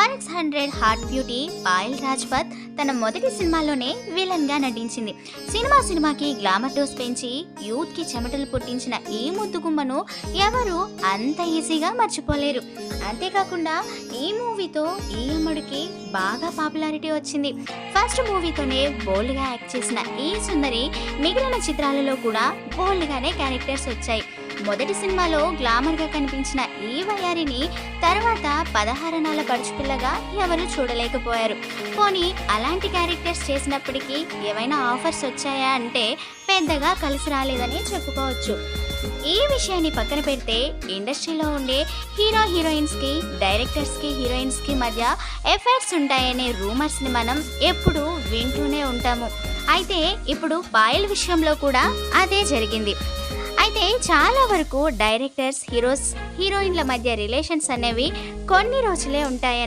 1/100 heart beauty Payal రాజ్పత్ తన మొదటి సినిమాలోనే విలన్ గా నటించింది. సినిమాకి గ్లామర్ డోస్ పెంచి యూత్ కి చెమటలు పుట్టించిన ఈ ముద్దుగుమ్మను ఎవరు అంత ఈజీగా మర్చిపోలేరు. అంతేకాకుండా ఈ మూవీతో ఈ అమ్మడికి బాగా పాపులారిటీ వచ్చింది. ఫస్ట్ మూవీతోనే బోల్డ్ గా యాక్ట్ చేసిన ఈ సుందరి మిగిలిన చిత్రాలలో కూడా బోల్డ్ గానే క్యారెక్టర్స్ వచ్చాయి. మొదటి సినిమాలో గ్లామర్ గా కనిపించిన ఈ వయారిని తర్వాత 16 అణాల పడుచుపిల్లగా ఎవరు చూడలేకపోయారు. పోనీ అలాంటి క్యారెక్టర్స్ చేసినప్పటికీ ఏమైనా ఆఫర్స్ వచ్చాయా అంటే పెద్దగా కలిసి రాలేదని చెప్పుకోవచ్చు. ఈ విషయాన్ని పక్కన పెడితే ఇండస్ట్రీలో ఉండే హీరోయిన్స్కి డైరెక్టర్స్కి హీరోయిన్స్కి మధ్య ఎఫైర్స్ ఉంటాయనే రూమర్స్ని మనం ఎప్పుడూ వింటూనే ఉంటాము. అయితే ఇప్పుడు పాయల్ విషయంలో కూడా అదే జరిగింది. అయితే చాలా వరకు డైరెక్టర్స్ హీరోయిన్ల మధ్య రిలేషన్స్ అనేవి కొన్ని రోజులే ఉంటాయని